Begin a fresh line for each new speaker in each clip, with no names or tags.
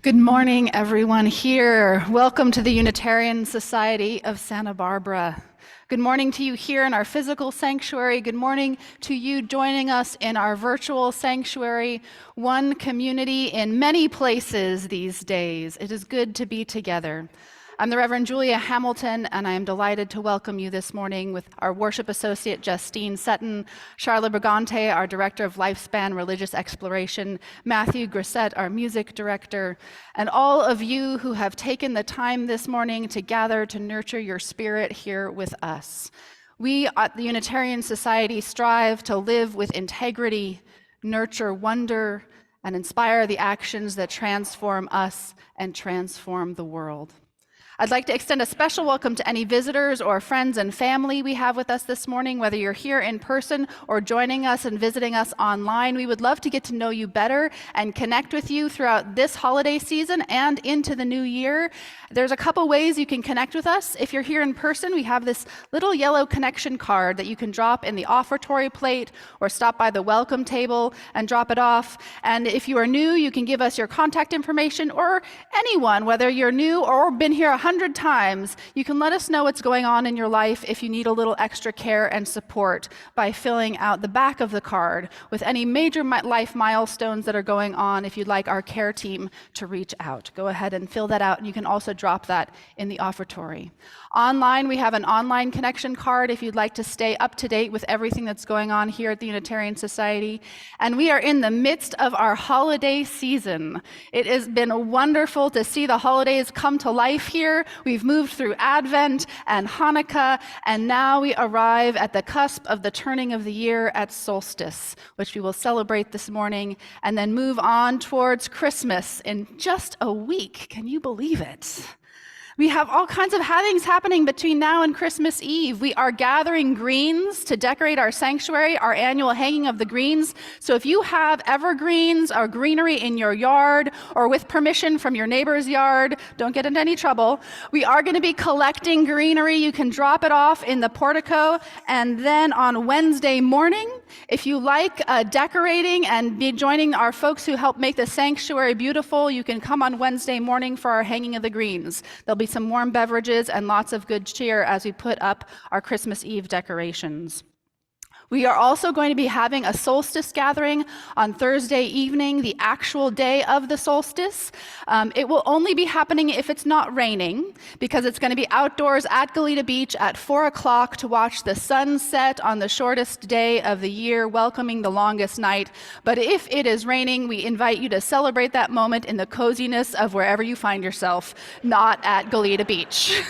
Good morning, everyone here. Welcome to the Unitarian Society of Santa Barbara. Good morning to you here in our physical sanctuary. Good morning to you joining us in our virtual sanctuary, one community in many places these days. It is good to be together. I'm the Reverend Julia Hamilton, and I am delighted to welcome you this morning with our worship associate, Justine Sutton, Charlotte Brigante, our Director of Lifespan Religious Exploration, Matthew Grissett, our Music Director, and all of you who have taken the time this morning to gather to nurture your spirit here with us. We at the Unitarian Society strive to live with integrity, nurture wonder, and inspire the actions that transform us and transform the world. I'd like to extend a special welcome to any visitors or friends and family we have with us this morning, whether you're here in person or joining us and visiting us online. We would love to get to know you better and connect with you throughout this holiday season and into the new year. There's a couple ways you can connect with us. If you're here in person, we have this little yellow connection card that you can drop in the offertory plate or stop by the welcome table and drop it off. And if you are new, you can give us your contact information, or anyone, whether you're new or been here 100 times, you can let us know what's going on in your life if you need a little extra care and support by filling out the back of the card with any major life milestones that are going on. If you'd like our care team to reach out, go ahead and fill that out, and you can also drop that in the offertory. Online, we have an online connection card if you'd like to stay up to date with everything that's going on here at the Unitarian Society. And we are in the midst of our holiday season. It has been wonderful to see the holidays come to life here. We've moved through Advent and Hanukkah, and now we arrive at the cusp of the turning of the year at solstice, which we will celebrate this morning, and then move on towards Christmas in just a week. Can you believe it? We have all kinds of things happening between now and Christmas Eve. We are gathering greens to decorate our sanctuary, our annual hanging of the greens. So if you have evergreens or greenery in your yard, or with permission from your neighbor's yard, don't get into any trouble. We are going to be collecting greenery. You can drop it off in the portico. And then on Wednesday morning, if you like decorating and be joining our folks who help make the sanctuary beautiful, you can come on Wednesday morning for our hanging of the greens. There'll be some warm beverages and lots of good cheer as we put up our Christmas Eve decorations. We are also going to be having a solstice gathering on Thursday evening, the actual day of the solstice. It will only be happening if it's not raining, because it's going to be outdoors at Goleta Beach at 4 o'clock to watch the sun set on the shortest day of the year, welcoming the longest night. But if it is raining, we invite you to celebrate that moment in the coziness of wherever you find yourself, not at Goleta Beach.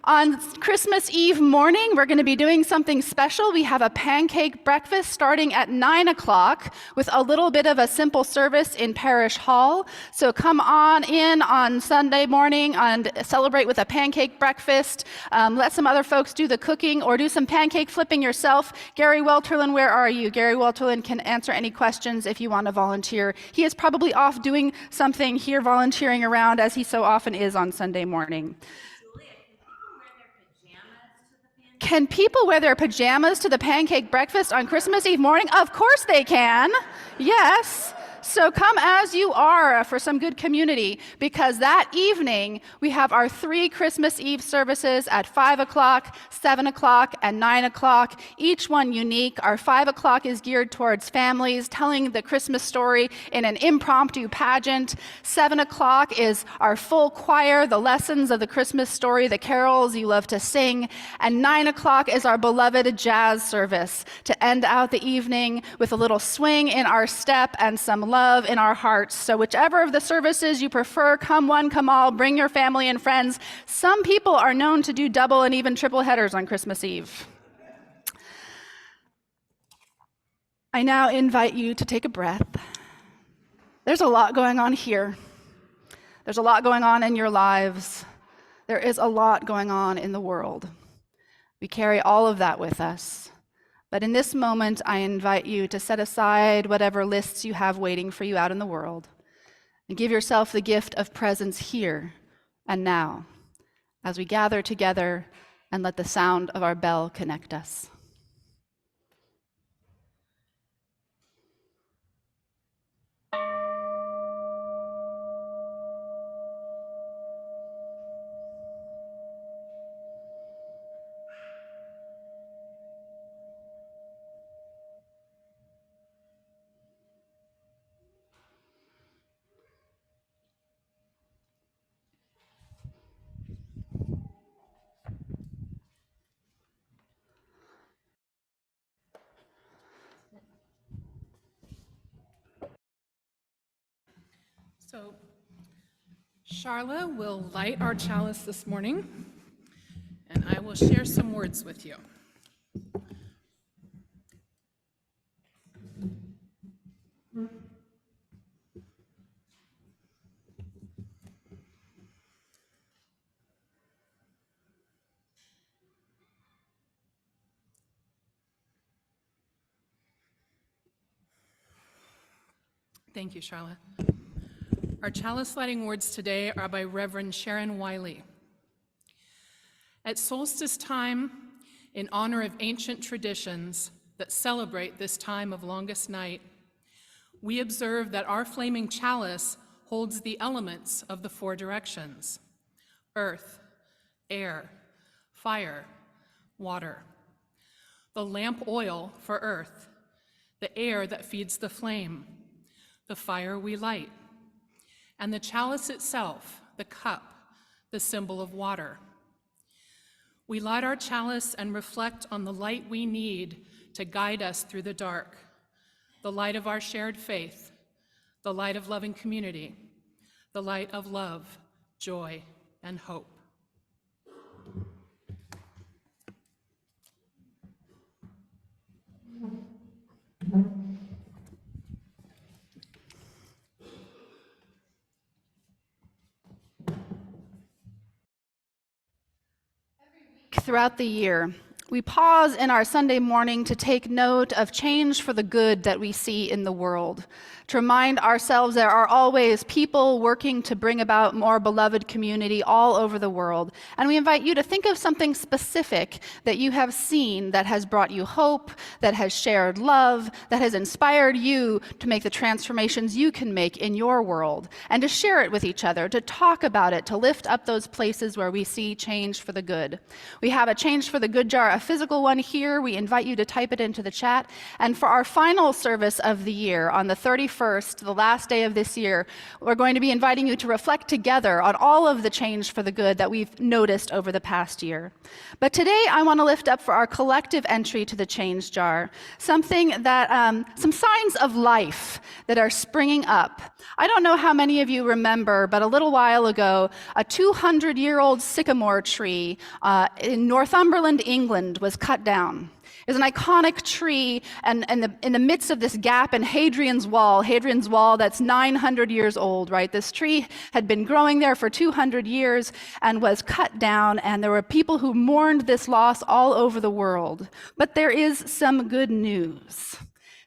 On Christmas Eve morning, we're going to be doing something special. We have a pancake breakfast starting at 9 o'clock with a little bit of a simple service in Parish Hall. So come on in on Sunday morning and celebrate with a pancake breakfast. Let some other folks do the cooking or do some pancake flipping yourself. Gary Welterlin, where are you? Gary Welterlin can answer any questions if you want to volunteer. He is probably off doing something here, volunteering around, as he so often is on Sunday morning. Can people wear their pajamas to the pancake breakfast on Christmas Eve morning? Of course they can. Yes. So come as you are for some good community, because that evening we have our 3 Christmas Eve services at 5 o'clock, 7 o'clock, and 9 o'clock, each one unique. Our 5 o'clock is geared towards families telling the Christmas story in an impromptu pageant. 7 o'clock is our full choir, the lessons of the Christmas story, the carols you love to sing. And 9 o'clock is our beloved jazz service to end out the evening with a little swing in our step and some love in our hearts. So whichever of the services you prefer, come one, come all, bring your family and friends. Some people are known to do double and even triple headers on Christmas Eve. I now invite you to take a breath. There's a lot going on here. There's a lot going on in your lives. There is a lot going on in the world. We carry all of that with us. But in this moment, I invite you to set aside whatever lists you have waiting for you out in the world and give yourself the gift of presence here and now as we gather together and let the sound of our bell connect us.
So, Charla will light our chalice this morning, and I will share some words with you. Thank you, Charlotte. Our chalice lighting words today are by Reverend Sharon Wiley. At solstice time, in honor of ancient traditions that celebrate this time of longest night, we observe that our flaming chalice holds the elements of the four directions: earth, air, fire, water. The lamp oil for earth, the air that feeds the flame, the fire we light, and the chalice itself, the cup, the symbol of water. We light our chalice and reflect on the light we need to guide us through the dark, the light of our shared faith, the light of loving community, the light of love, joy, and hope.
Throughout the year, we pause in our Sunday morning to take note of change for the good that we see in the world, to remind ourselves there are always people working to bring about more beloved community all over the world. And we invite you to think of something specific that you have seen that has brought you hope, that has shared love, that has inspired you to make the transformations you can make in your world, and to share it with each other, to talk about it, to lift up those places where we see change for the good. We have a Change for the Good jar, a physical one here. We invite you to type it into the chat. And for our final service of the year, on the 31st, the last day of this year, we're going to be inviting you to reflect together on all of the change for the good that we've noticed over the past year. But today, I want to lift up for our collective entry to the change jar something that, some signs of life that are springing up. I don't know how many of you remember, but a little while ago, a 200-year-old sycamore tree in Northumberland, England, was cut down. It was an iconic tree, and in the midst of this gap in Hadrian's Wall that's 900 years old, right? This tree had been growing there for 200 years and was cut down, and there were people who mourned this loss all over the world. But there is some good news.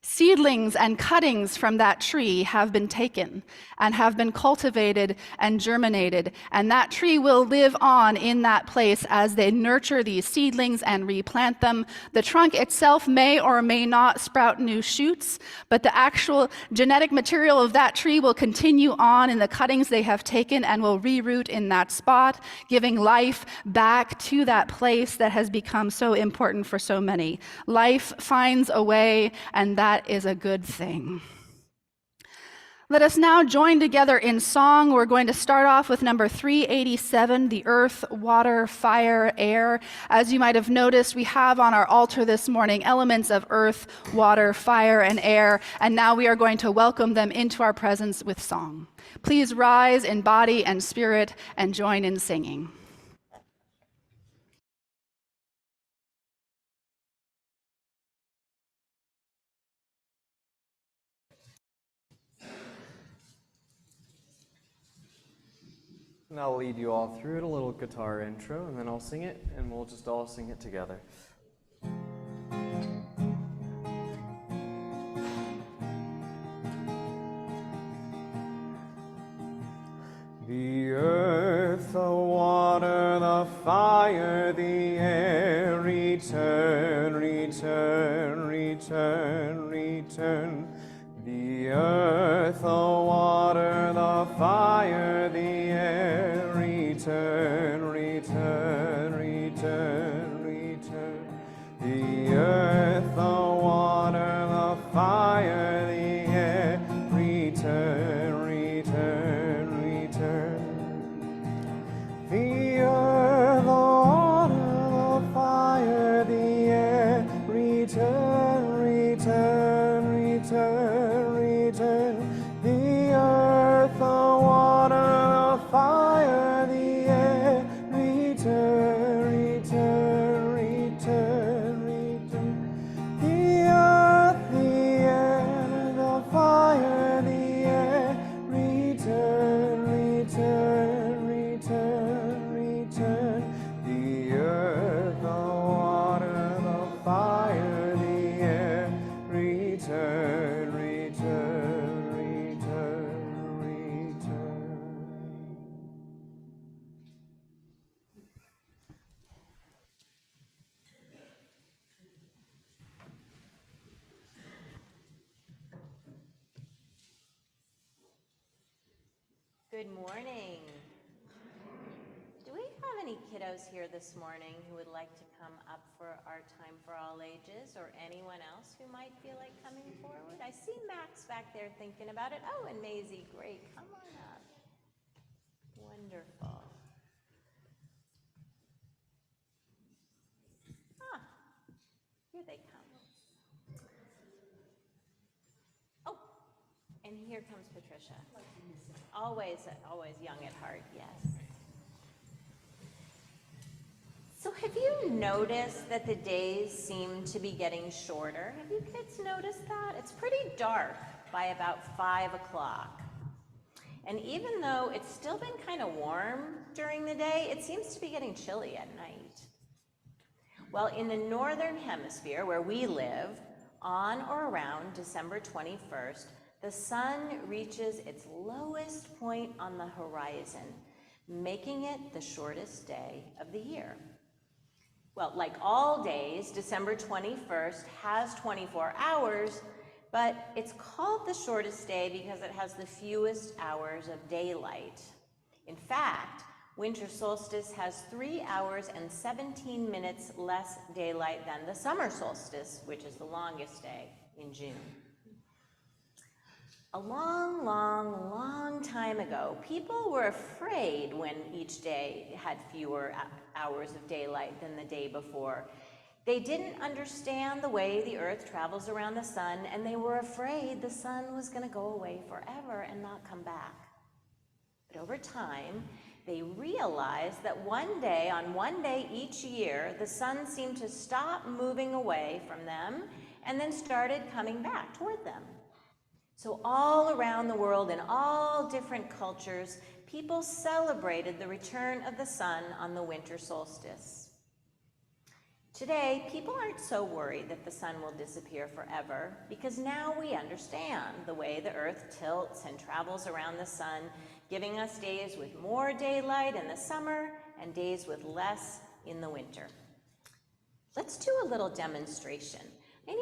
Seedlings and cuttings from that tree have been taken and have been cultivated and germinated, and that tree will live on in that place as they nurture these seedlings and replant them. The trunk itself may or may not sprout new shoots, but the actual genetic material of that tree will continue on in the cuttings they have taken and will reroot in that spot, giving life back to that place that has become so important for so many. Life finds a way, and that is a good thing. Let us now join together in song. We're going to start off with number 387, the earth, water, fire, air. As you might have noticed, we have on our altar this morning elements of earth, water, fire, and air, and now we are going to welcome them into our presence with song. Please rise in body and spirit and join in singing.
And I'll lead you all through it, a little guitar intro, and then I'll sing it, and we'll just all sing it together. The earth, the water, the fire, the air, return, return, return, return. The earth, the water, the fire, the air, return, return, return, return. The earth, the water, the fire, the air, return, return, return. The earth, the water, the fire, the air, return, return, return, return. The earth, the return, return, return, return.
Good morning. Do we have any kiddos here this morning who would like to come up for our Time for All Ages, or anyone else who might feel like coming forward? I see Max back there thinking about it. Oh, and Maisie, great. Come on up. Wonderful. Ah, here they come. Oh, and here comes Patricia. Always young at heart, yes. So have you noticed that the days seem to be getting shorter? Have you kids noticed that? It's pretty dark by about 5 o'clock. And even though it's still been kind of warm during the day, it seems to be getting chilly at night. Well, in the northern hemisphere where we live, on or around December 21st, the sun reaches its lowest point on the horizon, making it the shortest day of the year. Well, like all days, December 21st has 24 hours, but it's called the shortest day because it has the fewest hours of daylight. In fact, winter solstice has 3 hours and 17 minutes less daylight than the summer solstice, which is the longest day in June. A long, long, long time ago, people were afraid when each day had fewer hours of daylight than the day before. They didn't understand the way the earth travels around the sun, and they were afraid the sun was going to go away forever and not come back. But over time, they realized that on one day each year, the sun seemed to stop moving away from them and then started coming back toward them. So all around the world, in all different cultures, people celebrated the return of the sun on the winter solstice. Today, people aren't so worried that the sun will disappear forever, because now we understand the way the earth tilts and travels around the sun, giving us days with more daylight in the summer and days with less in the winter. Let's do a little demonstration. I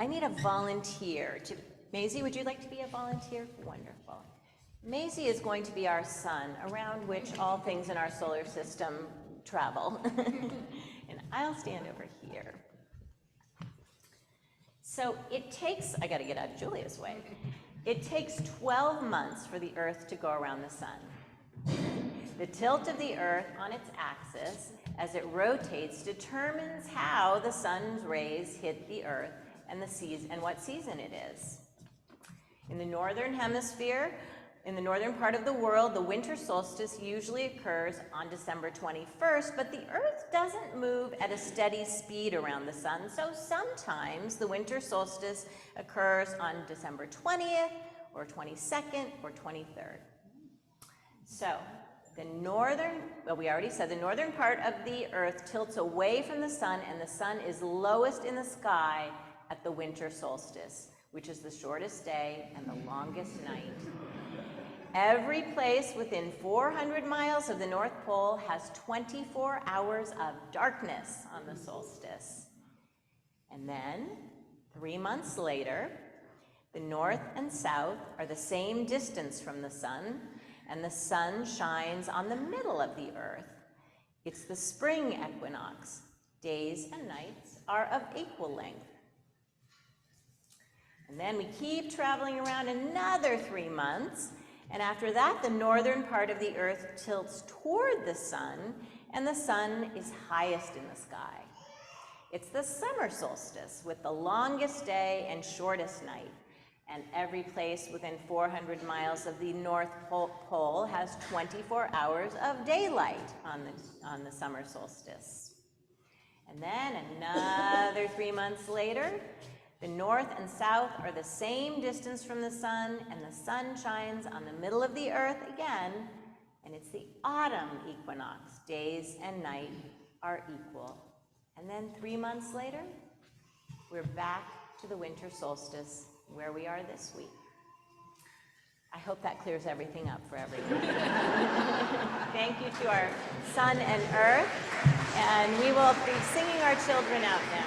need a volunteer to. Maisie, would you like to be a volunteer? Wonderful. Maisie is going to be our sun, around which all things in our solar system travel. And I'll stand over here. So I gotta get out of Julia's way. It takes 12 months for the Earth to go around the sun. The tilt of the Earth on its axis as it rotates determines how the sun's rays hit the Earth and what season it is. In the northern hemisphere, in the northern part of the world, the winter solstice usually occurs on December 21st, but the Earth doesn't move at a steady speed around the sun, so sometimes the winter solstice occurs on December 20th, or 22nd, or 23rd. So, we already said the northern part of the Earth tilts away from the sun, and the sun is lowest in the sky at the winter solstice, which is the shortest day and the longest night. Every place within 400 miles of the North Pole has 24 hours of darkness on the solstice. And then, 3 months later, the North and South are the same distance from the sun, and the sun shines on the middle of the Earth. It's the spring equinox. Days and nights are of equal length. And then we keep traveling around another 3 months, and after that, the northern part of the Earth tilts toward the sun, and the sun is highest in the sky. It's the summer solstice with the longest day and shortest night, and every place within 400 miles of the North Pole has 24 hours of daylight on the summer solstice. And then another 3 months later, the North and South are the same distance from the sun, and the sun shines on the middle of the Earth again, and it's the autumn equinox. Days and night are equal. And then 3 months later, we're back to the winter solstice where we are this week. I hope that clears everything up for everyone. Thank you to our sun and earth, and we will be singing our children out now.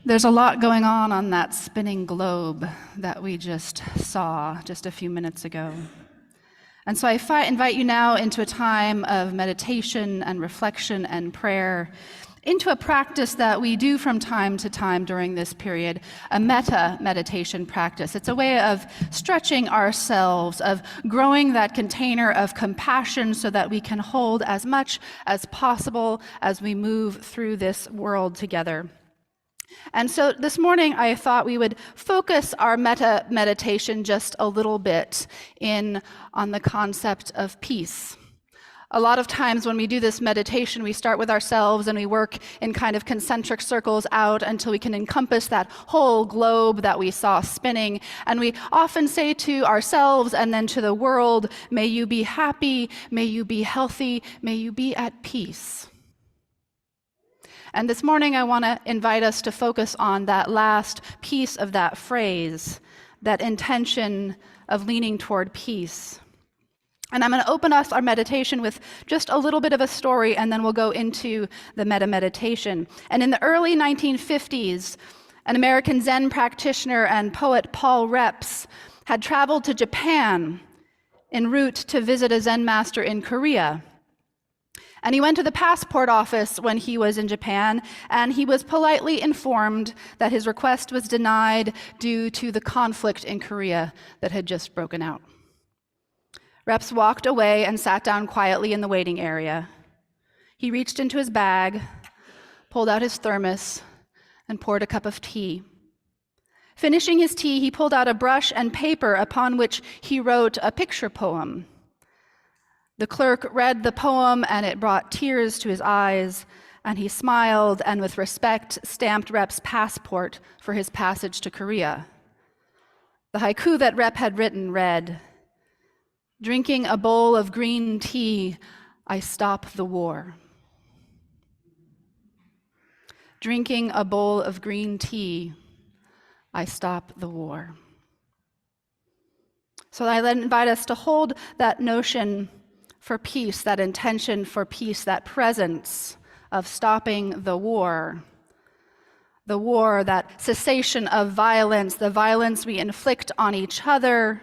There's a lot going on that spinning globe that we just saw just a few minutes ago. And so I invite you now into a time of meditation and reflection and prayer, into a practice that we do from time to time during this period, a metta meditation practice. It's a way of stretching ourselves, of growing that container of compassion so that we can hold as much as possible as we move through this world together. And so this morning, I thought we would focus our metta meditation just a little bit on the concept of peace. A lot of times when we do this meditation, we start with ourselves and we work in kind of concentric circles out until we can encompass that whole globe that we saw spinning. And we often say to ourselves and then to the world, may you be happy, may you be healthy, may you be at peace. And this morning, I want to invite us to focus on that last piece of that phrase, that intention of leaning toward peace. And I'm going to open us our meditation with just a little bit of a story, and then we'll go into the metta meditation. And in the early 1950s, an American Zen practitioner and poet, Paul Reps, had traveled to Japan en route to visit a Zen master in Korea. And he went to the passport office when he was in Japan, and he was politely informed that his request was denied due to the conflict in Korea that had just broken out. Reps walked away and sat down quietly in the waiting area. He reached into his bag, pulled out his thermos, and poured a cup of tea. Finishing his tea, he pulled out a brush and paper upon which he wrote a picture poem. The clerk read the poem, and it brought tears to his eyes, and he smiled and with respect stamped Rep's passport for his passage to Korea. The haiku that Rep had written read, "Drinking a bowl of green tea, I stop the war." Drinking a bowl of green tea, I stop the war. So I then invite us to hold that notion for peace, that intention for peace, that presence of stopping the war, that cessation of violence, the violence we inflict on each other,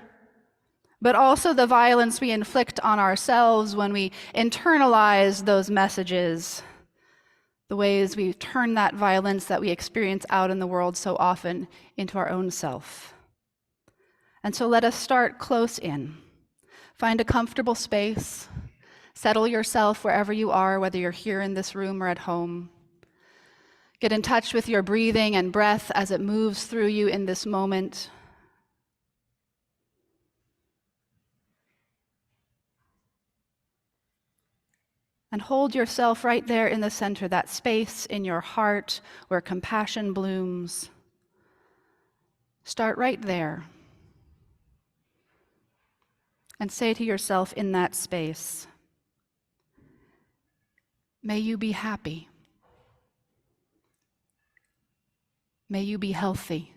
but also the violence we inflict on ourselves when we internalize those messages, the ways we turn that violence that we experience out in the world so often into our own self. And so let us start close in. Find a comfortable space. Settle yourself wherever you are, whether you're here in this room or at home. Get in touch with your breathing and breath as it moves through you in this moment. And hold yourself right there in the center, that space in your heart where compassion blooms. Start right there. And say to yourself in that space, may you be happy. May you be healthy.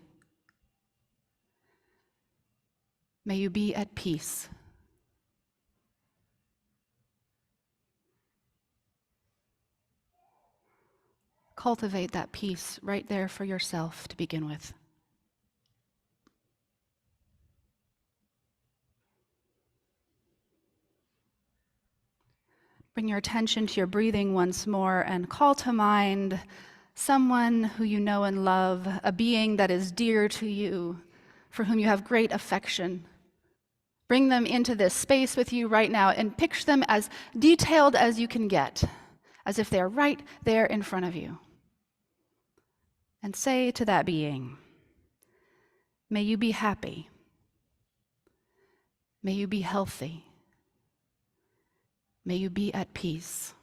May you be at peace. Cultivate that peace right there for yourself to begin with. Bring your attention to your breathing once more and call to mind someone who you know and love, a being that is dear to you, for whom you have great affection. Bring them into this space with you right now and picture them as detailed as you can get, as if they're right there in front of you. And say to that being, may you be happy. May you be healthy. May you be at peace.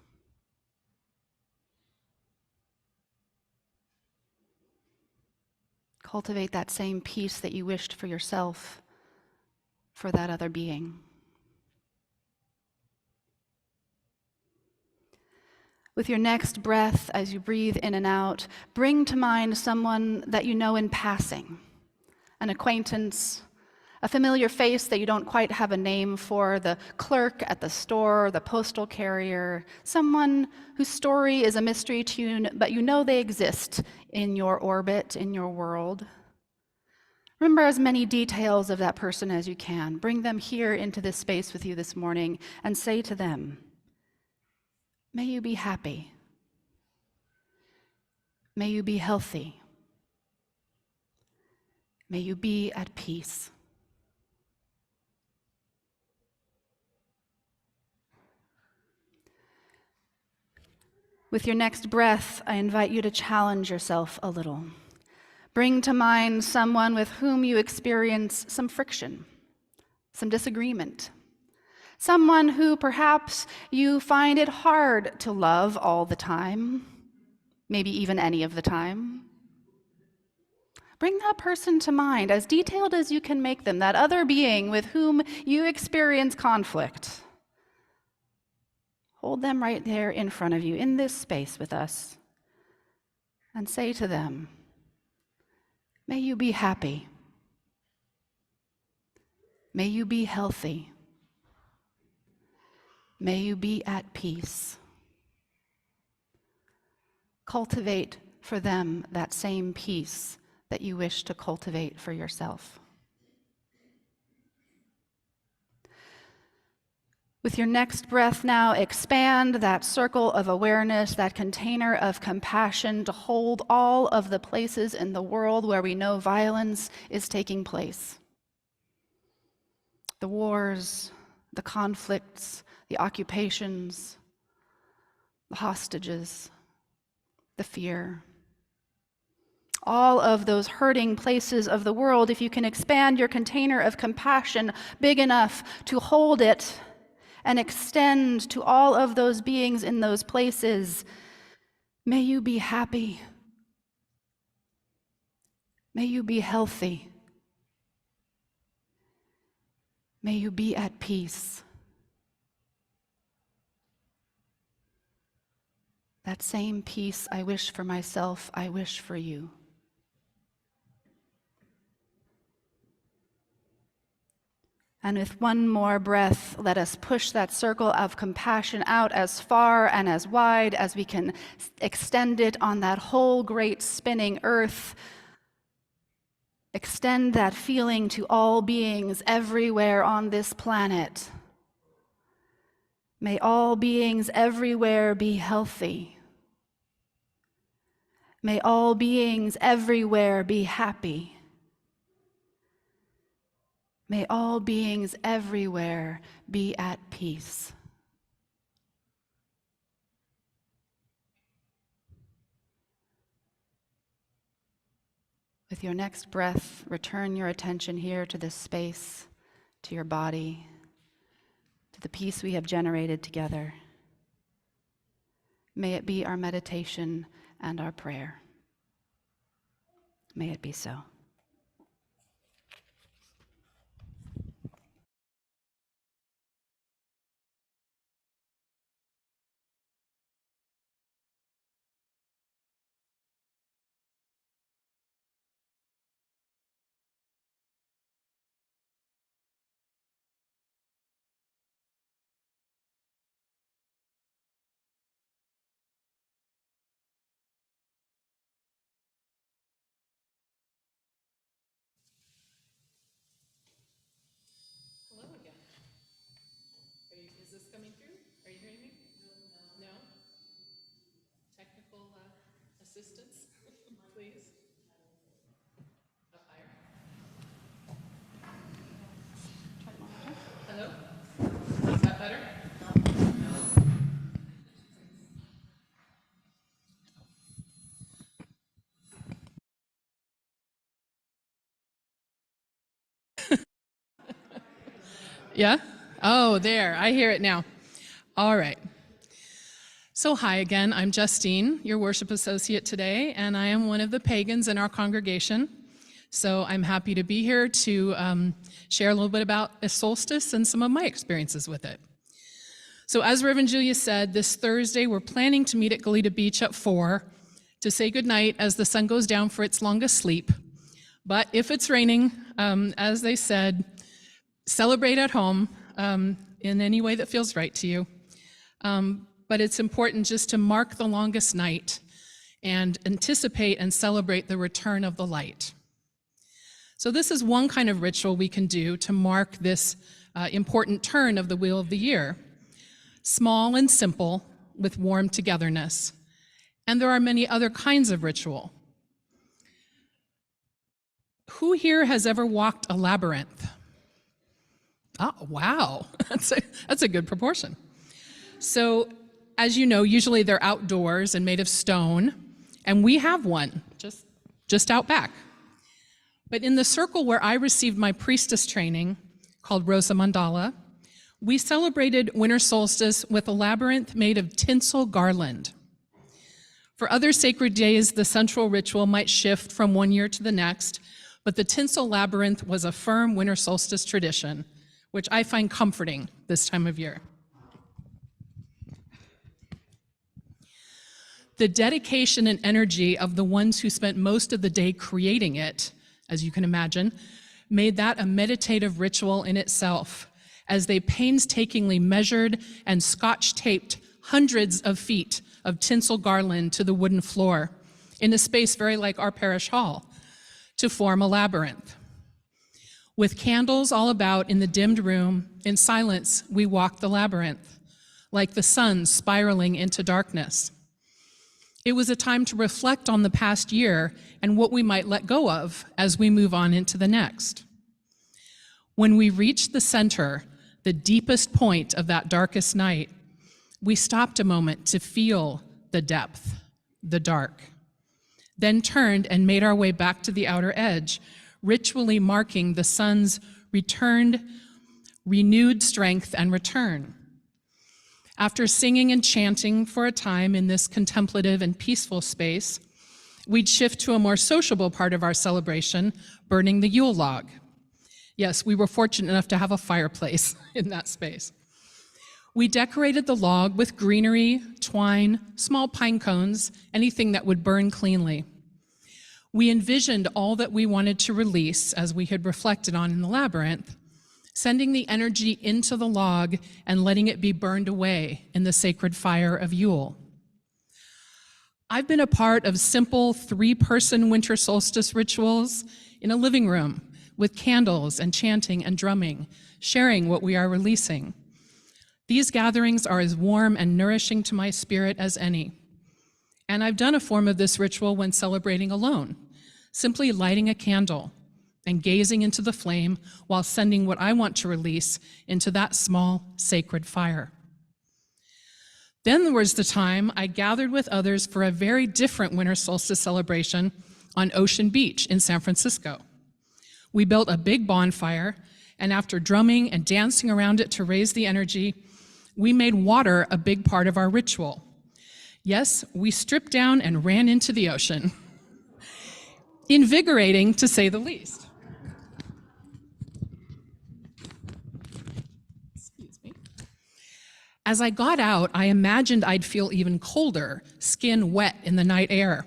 Cultivate that same peace that you wished for yourself, for that other being. With your next breath, as you breathe in and out, bring to mind someone that you know in passing, an acquaintance, a familiar face that you don't quite have a name for, the clerk at the store, the postal carrier, someone whose story is a mystery to you, but you know they exist in your orbit, in your world. Remember as many details of that person as you can. Bring them here into this space with you this morning and say to them, may you be happy. May you be healthy. May you be at peace. With your next breath, I invite you to challenge yourself a little. Bring to mind someone with whom you experience some friction, some disagreement. Someone who perhaps you find it hard to love all the time, maybe even any of the time. Bring that person to mind, as detailed as you can make them, that other being with whom you experience conflict. Hold them right there in front of you, in this space with us, and say to them, may you be happy. May you be healthy. May you be at peace. Cultivate for them that same peace that you wish to cultivate for yourself. With your next breath now, expand that circle of awareness, that container of compassion to hold all of the places in the world where we know violence is taking place. The wars, the conflicts, the occupations, the hostages, the fear. All of those hurting places of the world, if you can expand your container of compassion big enough to hold it and extend to all of those beings in those places, may you be happy. May you be healthy. May you be at peace. That same peace I wish for myself, I wish for you. And with one more breath, let us push that circle of compassion out as far and as wide as we can extend it on that whole great spinning earth. Extend that feeling to all beings everywhere on this planet. May all beings everywhere be healthy. May all beings everywhere be happy. May all beings everywhere be at peace. With your next breath, return your attention here to this space, to your body, to the peace we have generated together. May it be our meditation and our prayer. May it be so.
Hello again. Is this coming through? Are you hearing me? No? Technical assistance, please? Up higher? Yeah? Oh, there, I hear it now. All right. So hi again, I'm Justine, your worship associate today, and I am one of the pagans in our congregation. So I'm happy to be here to share a little bit about a solstice and some of my experiences with it. So as Reverend Julia said, this Thursday we're planning to meet at Goleta Beach at 4 to say goodnight as the sun goes down for its longest sleep. But if it's raining, as they said, celebrate at home in any way that feels right to you. But it's important just to mark the longest night and anticipate and celebrate the return of the light. So this is one kind of ritual we can do to mark this important turn of the wheel of the year. Small and simple with warm togetherness. And there are many other kinds of ritual. Who here has ever walked a labyrinth? Oh, wow, that's a good proportion. So, as you know, usually they're outdoors and made of stone, and we have one just out back. But in the circle where I received my priestess training, called Rosa Mandala, we celebrated winter solstice with a labyrinth made of tinsel garland. For other sacred days, the central ritual might shift from one year to the next, but the tinsel labyrinth was a firm winter solstice tradition, which I find comforting this time of year. The dedication and energy of the ones who spent most of the day creating it, as you can imagine, made that a meditative ritual in itself, as they painstakingly measured and scotch-taped hundreds of feet of tinsel garland to the wooden floor, in a space very like our parish hall, to form a labyrinth. With candles all about in the dimmed room, in silence, we walked the labyrinth, like the sun spiraling into darkness. It was a time to reflect on the past year and what we might let go of as we move on into the next. When we reached the center, the deepest point of that darkest night, we stopped a moment to feel the depth, the dark, then turned and made our way back to the outer edge, ritually marking the sun's renewed strength and return. After singing and chanting for a time in this contemplative and peaceful space, we'd shift to a more sociable part of our celebration, burning the Yule log. Yes, we were fortunate enough to have a fireplace in that space. We decorated the log with greenery, twine, small pine cones, anything that would burn cleanly. We envisioned all that we wanted to release, as we had reflected on in the labyrinth, sending the energy into the log and letting it be burned away in the sacred fire of Yule. I've been a part of simple 3-person winter solstice rituals in a living room with candles and chanting and drumming, sharing what we are releasing. These gatherings are as warm and nourishing to my spirit as any. And I've done a form of this ritual when celebrating alone, simply lighting a candle and gazing into the flame while sending what I want to release into that small sacred fire. Then there was the time I gathered with others for a very different winter solstice celebration on Ocean Beach in San Francisco. We built a big bonfire, and after drumming and dancing around it to raise the energy, we made water a big part of our ritual. Yes, we stripped down and ran into the ocean. Invigorating, to say the least. Excuse me. As I got out, I imagined I'd feel even colder, skin wet in the night air.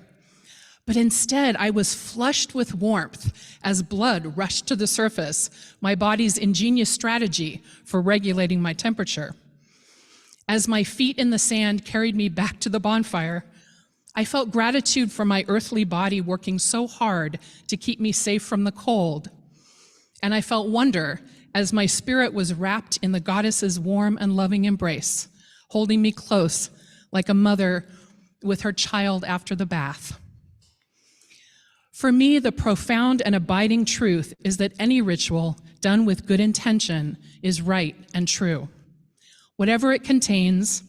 But instead, I was flushed with warmth as blood rushed to the surface, my body's ingenious strategy for regulating my temperature. As my feet in the sand carried me back to the bonfire, I felt gratitude for my earthly body working so hard to keep me safe from the cold. And I felt wonder as my spirit was wrapped in the goddess's warm and loving embrace, holding me close like a mother with her child after the bath. For me, the profound and abiding truth is that any ritual done with good intention is right and true. Whatever it contains,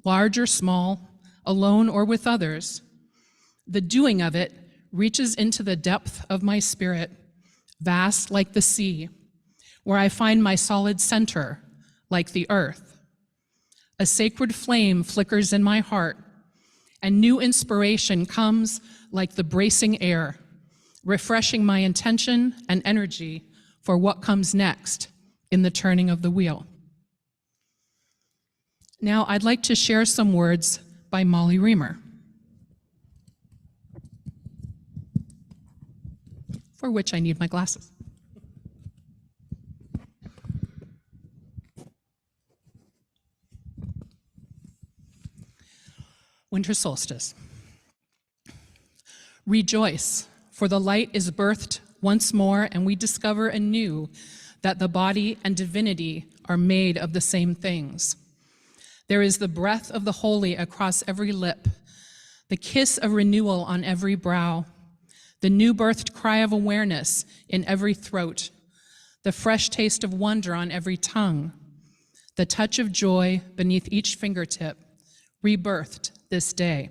large or small, alone or with others, the doing of it reaches into the depth of my spirit, vast like the sea, where I find my solid center, like the earth. A sacred flame flickers in my heart, and new inspiration comes like the bracing air, refreshing my intention and energy for what comes next in the turning of the wheel. Now, I'd like to share some words by Molly Reamer, for which I need my glasses. Winter solstice. Rejoice, for the light is birthed once more, and we discover anew that the body and divinity are made of the same things. There is the breath of the holy across every lip, the kiss of renewal on every brow, the new-birthed cry of awareness in every throat, the fresh taste of wonder on every tongue, the touch of joy beneath each fingertip, rebirthed this day.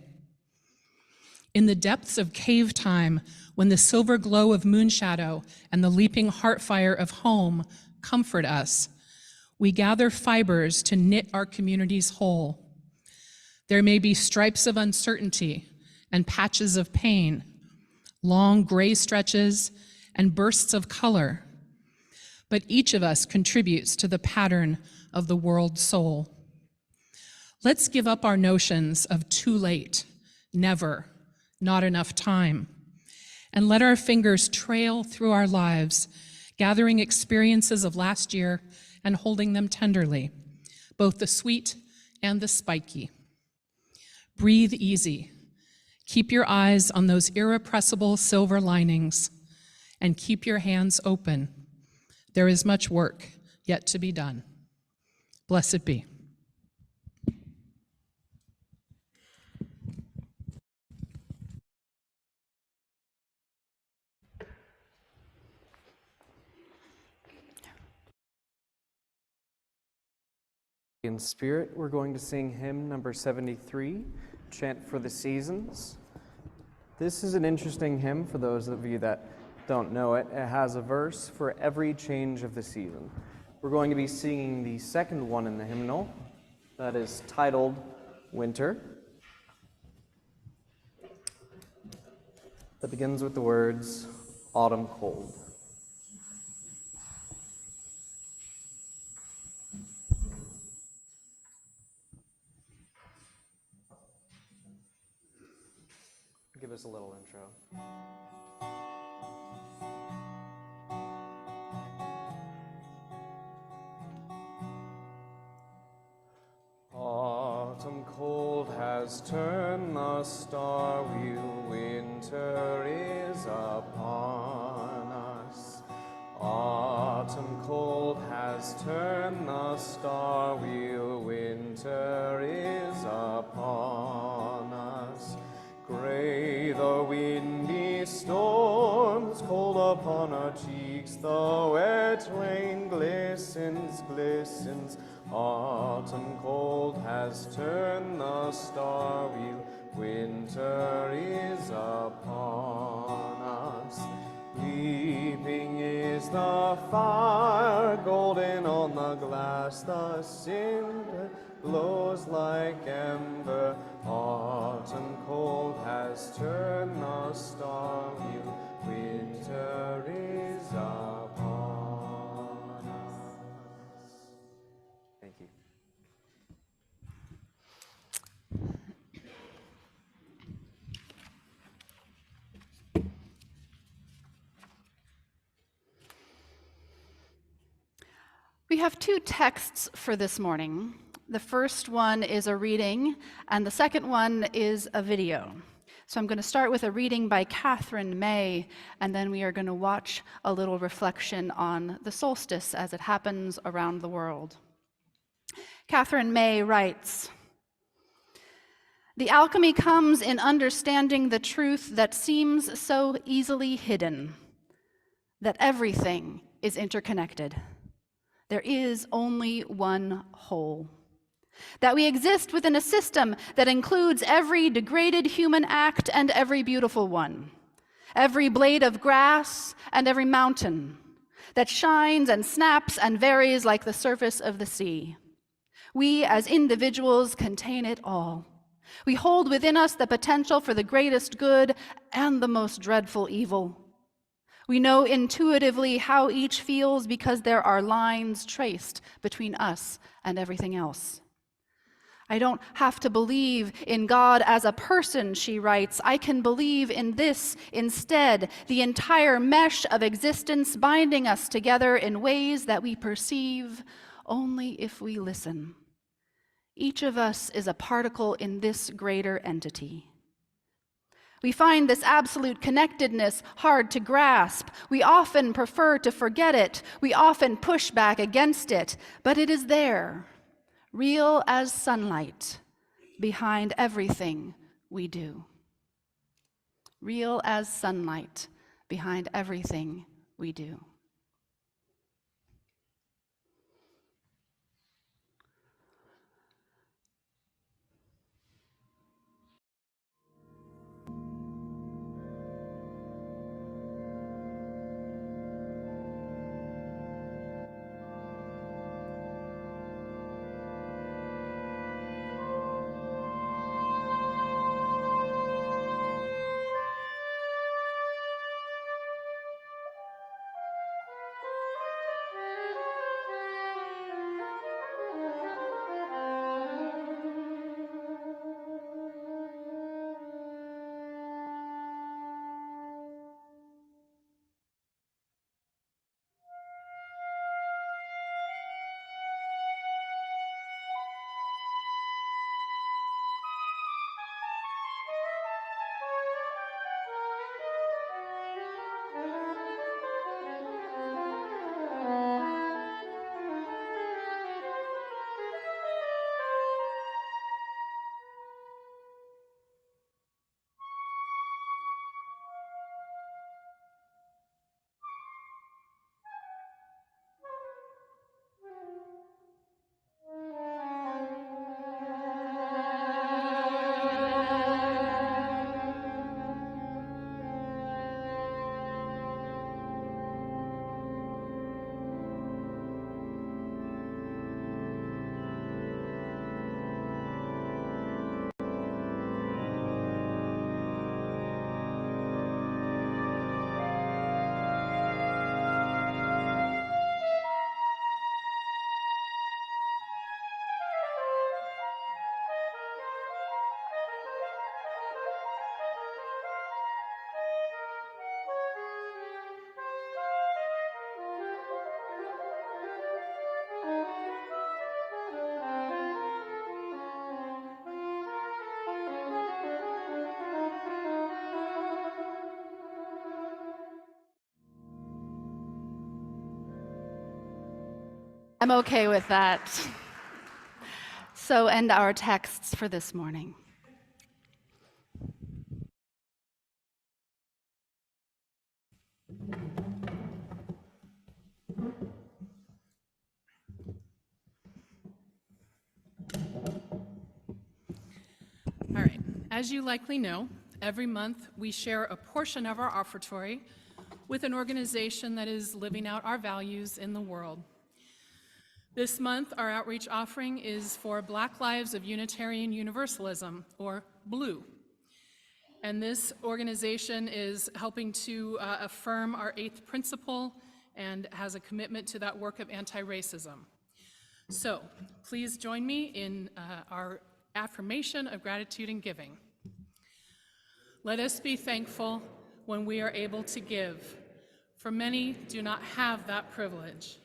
In the depths of cave time, when the silver glow of moonshadow and the leaping heart fire of home comfort us, we gather fibers to knit our communities whole. There may be stripes of uncertainty and patches of pain, long gray stretches and bursts of color, but each of us contributes to the pattern of the world soul. Let's give up our notions of too late, never, not enough time, and let our fingers trail through our lives, gathering experiences of last year and holding them tenderly, both the sweet and the spiky. Breathe easy. Keep your eyes on those irrepressible silver linings, and keep your hands open. There is much work yet to be done. Blessed be.
In spirit, we're going to sing hymn number 73, Chant for the Seasons. This is an interesting hymn for those of you that don't know it. It has a verse for every change of the season. We're going to be singing the second one in the hymnal, that is titled Winter. That begins with the words, Autumn Cold. Give us a little intro. Autumn cold has turned the star wheel, winter is upon us. Autumn cold has turned the star wheel, winter is upon us. Gray the windy storms, cold upon our cheeks, the wet rain glistens, glistens. Autumn cold has turned the star wheel, winter is upon us. Leaping is the fire, golden on the glass, the cinder glows like ember. Autumn cold has turned the star wheel, winter is upon us. Thank you.
We have two texts for this morning. The first one is a reading, and the second one is a video. So I'm going to start with a reading by Catherine May, and then we are going to watch a little reflection on the solstice as it happens around the world. Catherine May writes, "The alchemy comes in understanding the truth that seems so easily hidden, that everything is interconnected. There is only one whole. That we exist within a system that includes every degraded human act and every beautiful one, every blade of grass and every mountain. that shines and snaps and varies like the surface of the sea. We as individuals contain it all. We hold within us the potential for the greatest good and the most dreadful evil. We know intuitively how each feels because there are lines traced between us and everything else. I don't have to believe in God as a person, she writes. I can believe in this instead, the entire mesh of existence binding us together in ways that we perceive only if we listen. Each of us is a particle in this greater entity. We find this absolute connectedness hard to grasp. We often prefer to forget it. We often push back against it, but it is there, real as sunlight, behind everything we do. Real as sunlight, behind everything we do. I'm okay with that. So end our texts for this morning.
All right, as you likely know, every month we share a portion of our offertory with an organization that is living out our values in the world. This month, our outreach offering is for Black Lives of Unitarian Universalism, or BLUE. And this organization is helping to affirm our 8th principle and has a commitment to that work of anti-racism. So please join me in our affirmation of gratitude and giving. Let us be thankful when we are able to give, for many do not have that privilege.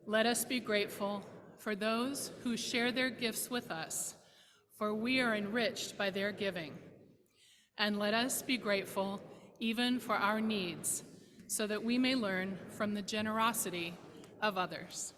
Let us be grateful for those who share their gifts with us, for we are enriched by their giving. And let us be grateful even for our needs, so that we may learn from the generosity of others.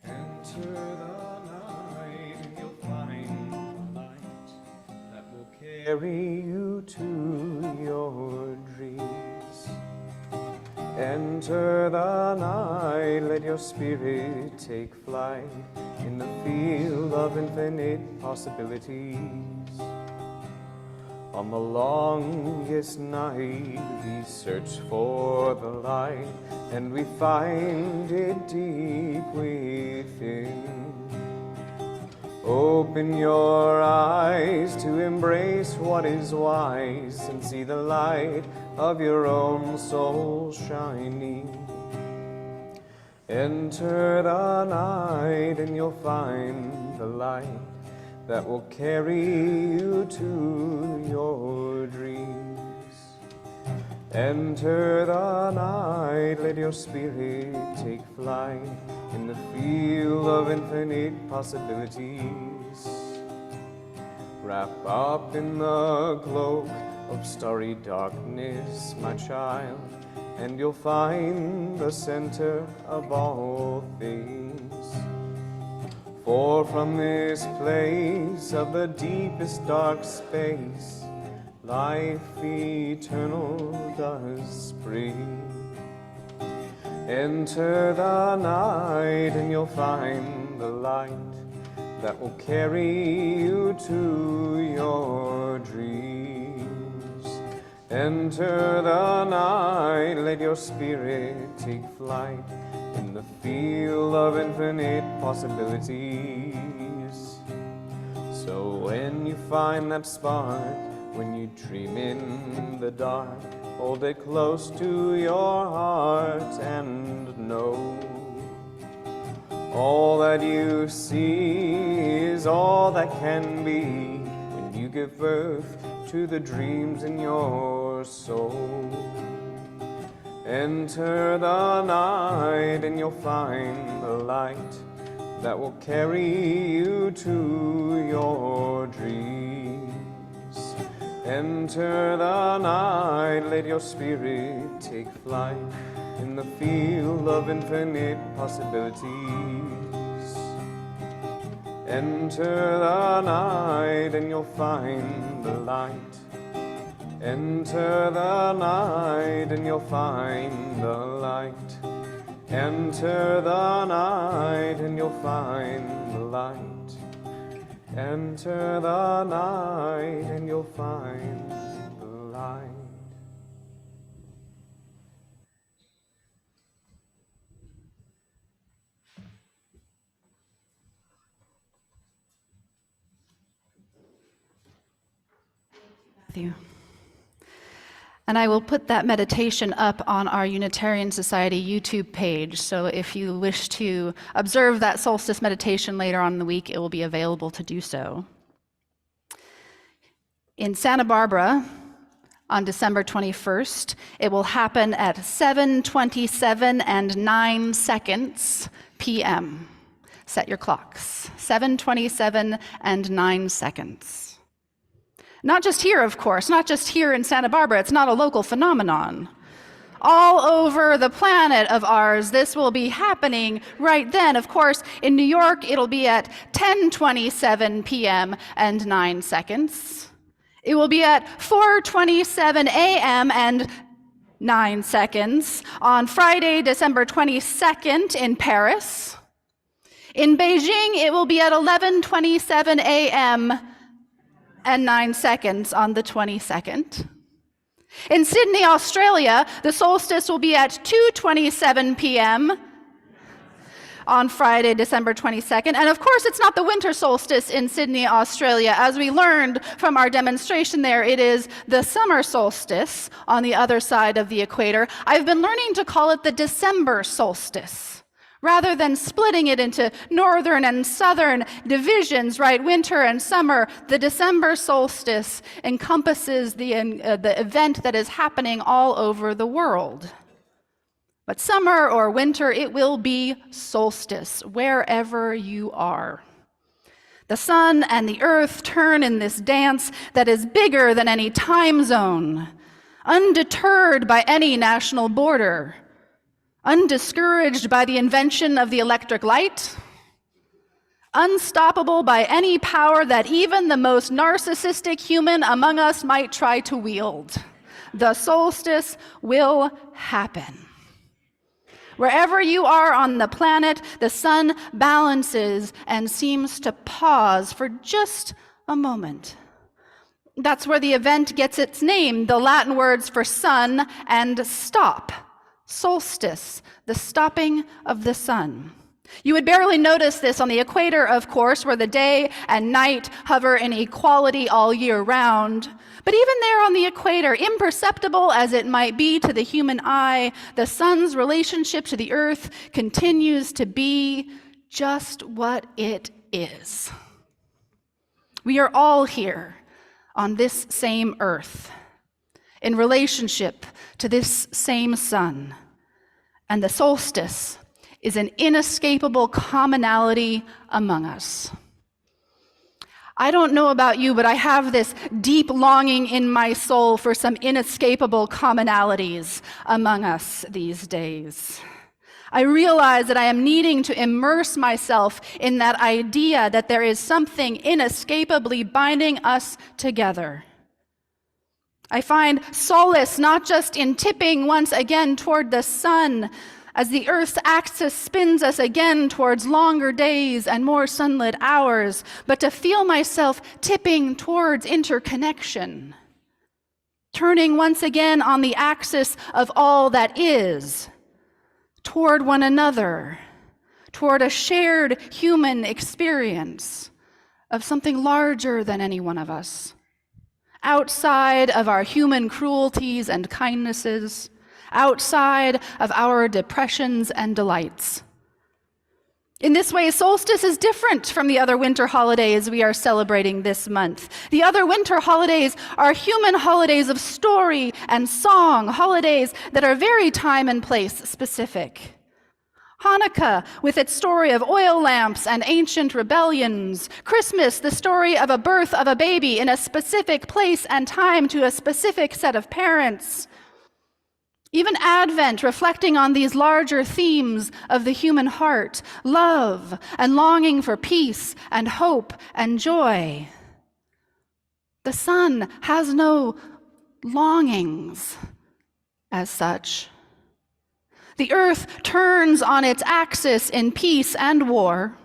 Enter the night.
carry you to your dreams. Enter the night, let your spirit take flight in the field of infinite possibilities. On the longest night, we search for the light, and we find it deep within. Open your eyes to embrace what is wise and see the light of your own soul shining. Enter the night and you'll find the light that will carry you to your dreams. Enter the night, let your spirit take flight in the field of infinite possibilities. Wrap up in the cloak of starry darkness, my child, and you'll find the center of all things. For from this place of the deepest dark space, life eternal does spring. Enter the night and you'll find the light that will carry you to your dreams. Enter the night, let your spirit take flight in the field of infinite possibilities. So when you find that spark, when you dream in the dark, hold it close to your heart and know all that you see is all that can be when you give birth to the dreams in your soul. Enter the night and you'll find the light that will carry you to your dreams. Enter the night, let your spirit take flight in the field of infinite possibilities. Enter the night and you'll find the light. Enter the night and you'll find the light. Enter the night and you'll find the light. Enter the night and you'll find the light.
Matthew. And I will put that meditation up on our Unitarian Society YouTube page. So if you wish to observe that solstice meditation later on in the week, it will be available to do so. In Santa Barbara, on December 21st, it will happen at 7:27 and 9 seconds p.m. Set your clocks. 7:27 and 9 seconds. Not just here, of course, not just here in Santa Barbara. It's not a local phenomenon. All over the planet of ours, this will be happening right then. Of course, in New York, it'll be at 10:27 p.m. and 9 seconds. It will be at 4:27 a.m. and 9 seconds on Friday, December 22nd in Paris. In Beijing, it will be at 11:27 a.m. and 9 seconds on the 22nd. In Sydney, Australia, the solstice will be at 2:27 p.m. on Friday, December 22nd. And of course, it's not the winter solstice in Sydney, Australia. As we learned from our demonstration there, it is the summer solstice on the other side of the equator. I've been learning to call it the December solstice, rather than splitting it into northern and southern divisions, right? Winter and summer. The December solstice encompasses the event that is happening all over the world. But summer or winter, it will be solstice wherever you are. The sun and the earth turn in this dance that is bigger than any time zone, undeterred by any national border, undiscouraged by the invention of the electric light, unstoppable by any power that even the most narcissistic human among us might try to wield. The solstice will happen. Wherever you are on the planet, the sun balances and seems to pause for just a moment. That's where the event gets its name, the Latin words for sun and stop. Solstice, the stopping of the sun. You would barely notice this on the equator, of course, where the day and night hover in equality all year round. But even there on the equator, imperceptible as it might be to the human eye, the sun's relationship to the earth continues to be just what it is. We are all here on this same earth, in relationship to this same sun. And the solstice is an inescapable commonality among us. I don't know about you, but I have this deep longing in my soul for some inescapable commonalities among us these days. I realize that I am needing to immerse myself in that idea that there is something inescapably binding us together. I find solace not just in tipping once again toward the sun, as the Earth's axis spins us again towards longer days and more sunlit hours, but to feel myself tipping towards interconnection, turning once again on the axis of all that is, toward one another, toward a shared human experience of something larger than any one of us, outside of our human cruelties and kindnesses, outside of our depressions and delights. In this way, solstice is different from the other winter holidays we are celebrating this month. The other winter holidays are human holidays of story and song, holidays that are very time and place specific. Hanukkah, with its story of oil lamps and ancient rebellions. Christmas, the story of a birth of a baby in a specific place and time to a specific set of parents. Even Advent, reflecting on these larger themes of the human heart, love and longing for peace and hope and joy. The sun has no longings as such. The earth turns on its axis in peace and war.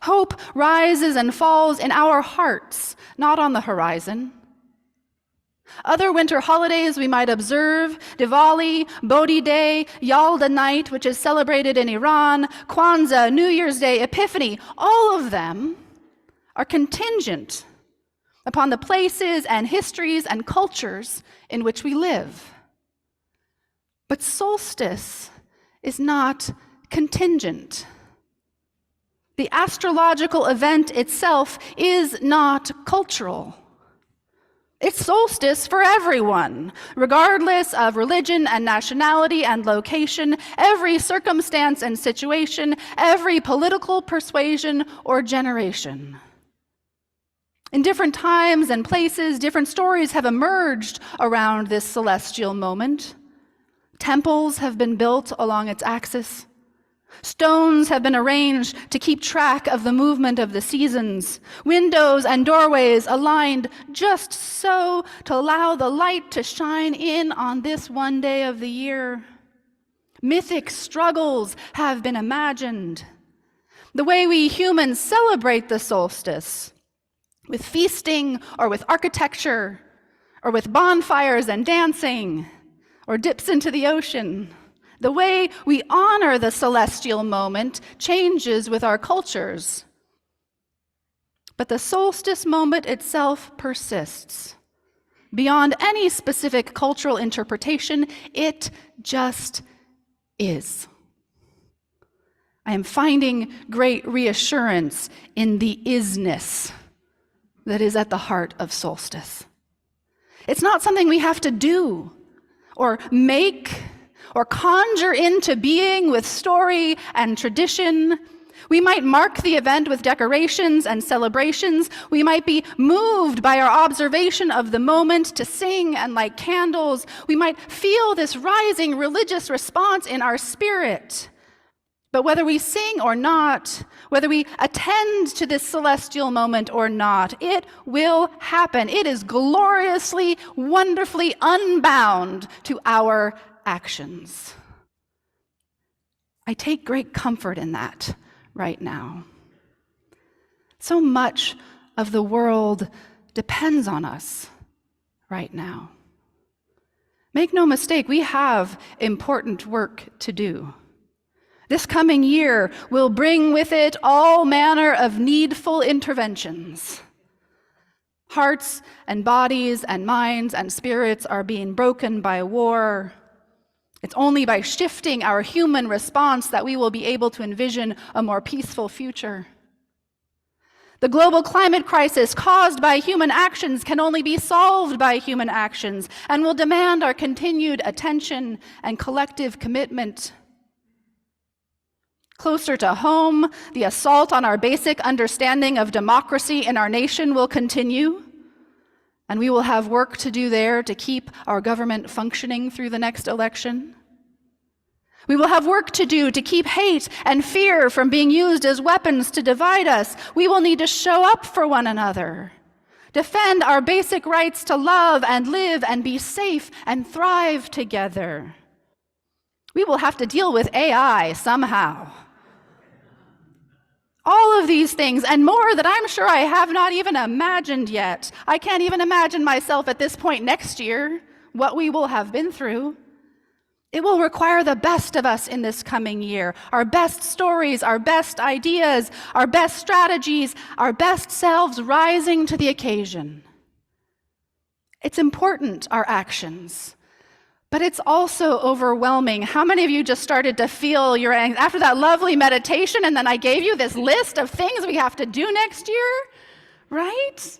Hope rises and falls in our hearts, not on the horizon. Other winter holidays we might observe, Diwali, Bodhi Day, Yalda Night, which is celebrated in Iran, Kwanzaa, New Year's Day, Epiphany, all of them are contingent upon the places and histories and cultures in which we live. But solstice is not contingent. The astrological event itself is not cultural. It's solstice for everyone, regardless of religion and nationality and location, every circumstance and situation, every political persuasion or generation. In different times and places, different stories have emerged around this celestial moment. Temples have been built along its axis. Stones have been arranged to keep track of the movement of the seasons. Windows and doorways aligned just so to allow the light to shine in on this one day of the year. Mythic struggles have been imagined. The way we humans celebrate the solstice, with feasting or with architecture, or with bonfires and dancing, or dips into the ocean. The way we honor the celestial moment changes with our cultures. But the solstice moment itself persists. Beyond any specific cultural interpretation, it just is. I am finding great reassurance in the isness that is at the heart of solstice. It's not something we have to do or make or conjure into being with story and tradition. We might mark the event with decorations and celebrations. We might be moved by our observation of the moment to sing and light candles. We might feel this rising religious response in our spirit. But whether we sing or not, whether we attend to this celestial moment or not, it will happen. It is gloriously, wonderfully unbound to our actions. I take great comfort in that right now. So much of the world depends on us right now. Make no mistake, we have important work to do. This coming year will bring with it all manner of needful interventions. Hearts and bodies and minds and spirits are being broken by war. It's only by shifting our human response that we will be able to envision a more peaceful future. The global climate crisis caused by human actions can only be solved by human actions and will demand our continued attention and collective commitment. Closer to home, the assault on our basic understanding of democracy in our nation will continue, and we will have work to do there to keep our government functioning through the next election. We will have work to do to keep hate and fear from being used as weapons to divide us. We will need to show up for one another, defend our basic rights to love and live and be safe and thrive together. We will have to deal with AI somehow. All of these things and more that I'm sure I have not even imagined yet. I can't even imagine myself at this point next year, what we will have been through. It will require the best of us in this coming year, our best stories, our best ideas, our best strategies, our best selves rising to the occasion. It's important, our actions. But it's also overwhelming. How many of you just started to feel your anxiety after that lovely meditation, and then I gave you this list of things we have to do next year, right?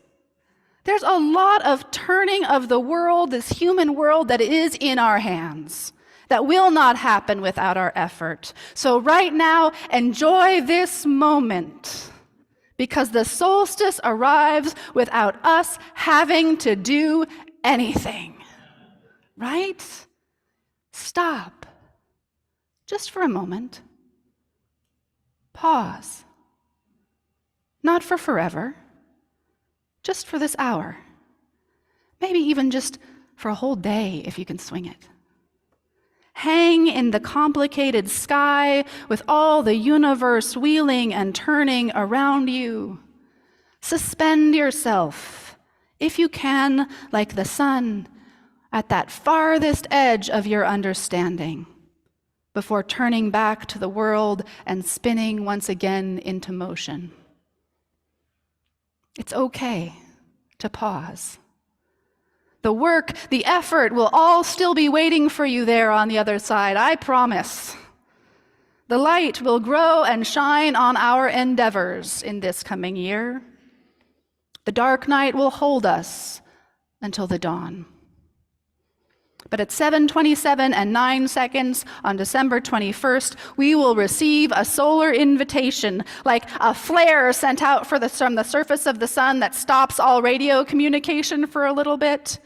There's a lot of turning of the world, this human world that is in our hands, that will not happen without our effort. So right now, enjoy this moment, because the solstice arrives without us having to do anything. Right? Stop. Just for a moment. Pause. Not for forever. Just for this hour. Maybe even just for a whole day if you can swing it. Hang in the complicated sky with all the universe wheeling and turning around you. Suspend yourself, if you can, like the sun, at that farthest edge of your understanding, before turning back to the world and spinning once again into motion. It's okay to pause. The work, the effort will all still be waiting for you there on the other side, I promise. The light will grow and shine on our endeavors in this coming year. The dark night will hold us until the dawn. But at 7:27 and 9 seconds on December 21st, we will receive a solar invitation, like a flare sent out from the surface of the sun that stops all radio communication for a little bit.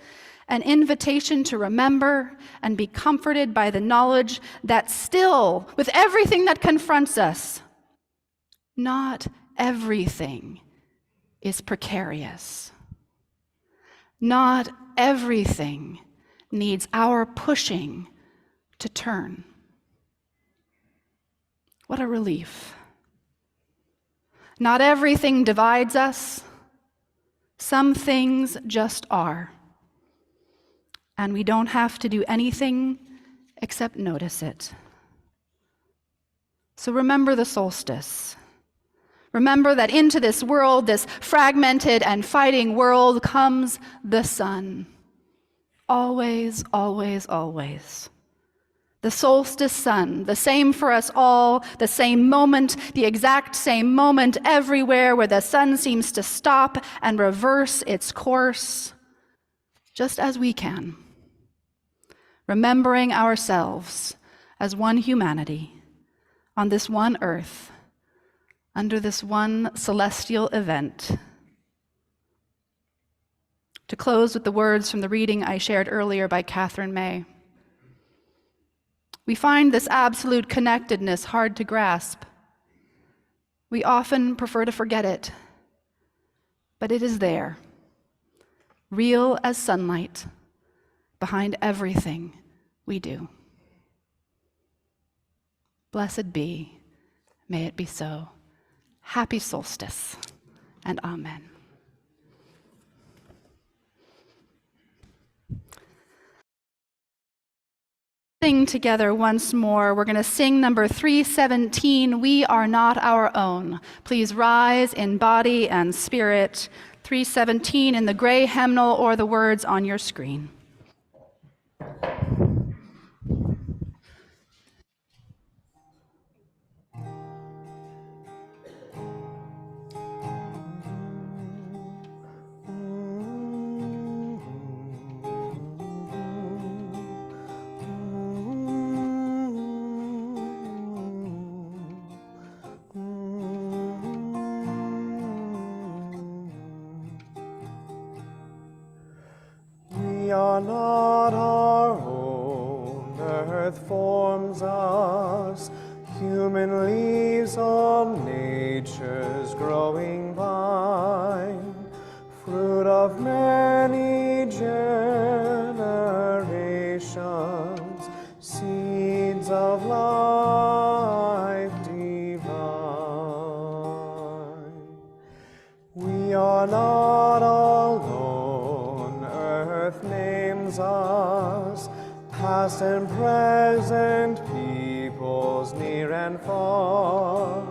An invitation to remember and be comforted by the knowledge that still, with everything that confronts us, not everything is precarious. Not everything needs our pushing to turn. What a relief. Not everything divides us. Some things just are. And we don't have to do anything except notice it. So remember the solstice. Remember that into this world, this fragmented and fighting world, comes the sun. Always, always, always. The solstice sun, the same for us all, the same moment, the exact same moment everywhere where the sun seems to stop and reverse its course, just as we can. Remembering ourselves as one humanity on this one earth, under this one celestial event. To close with the words from the reading I shared earlier by Catherine May. We find this absolute connectedness hard to grasp. We often prefer to forget it, but it is there, real as sunlight, behind everything we do. Blessed be, may it be so. Happy solstice, and amen. Sing together once more. We're going to sing number 317, We Are Not Our Own. Please rise in body and spirit. 317 in the gray hymnal or the words on your screen.
We are not our own, earth forms us, human leaves on nature's growing vine, fruit of many generations, seeds of life divine. We are not alone, earth names us, past and present, peoples near and far,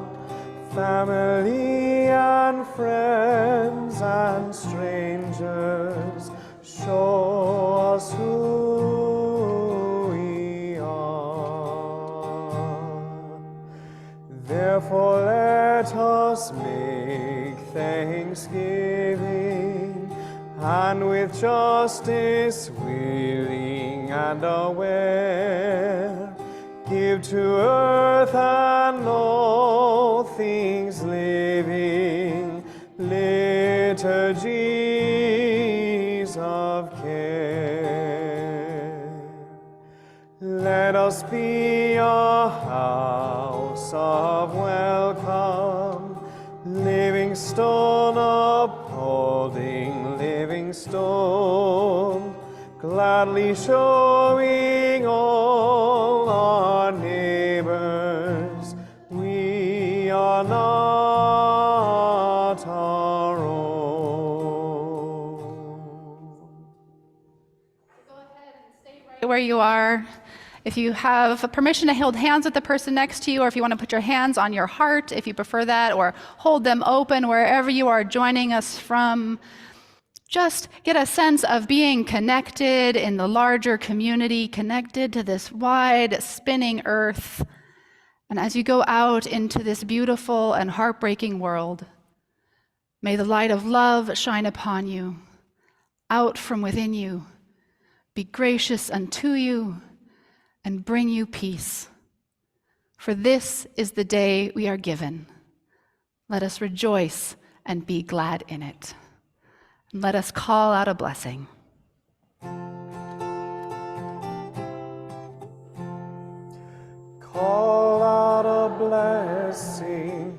family and friends and strangers, show us who we are. Therefore let us make thanksgiving, and with justice willing and aware, give to earth and all things living liturgies of care. Let us be a house of welcome, living stone upholding living stone, gladly showing all our neighbors we are not our own.
Go ahead and stay right where you are. If you have permission to hold hands with the person next to you, or if you want to put your hands on your heart, if you prefer that, or hold them open wherever you are joining us from, just get a sense of being connected in the larger community, connected to this wide, spinning earth. And as you go out into this beautiful and heartbreaking world, may the light of love shine upon you, out from within you, be gracious unto you, and bring you peace. For this is the day we are given. Let us rejoice and be glad in it. And let us call out a blessing.
Call out a blessing,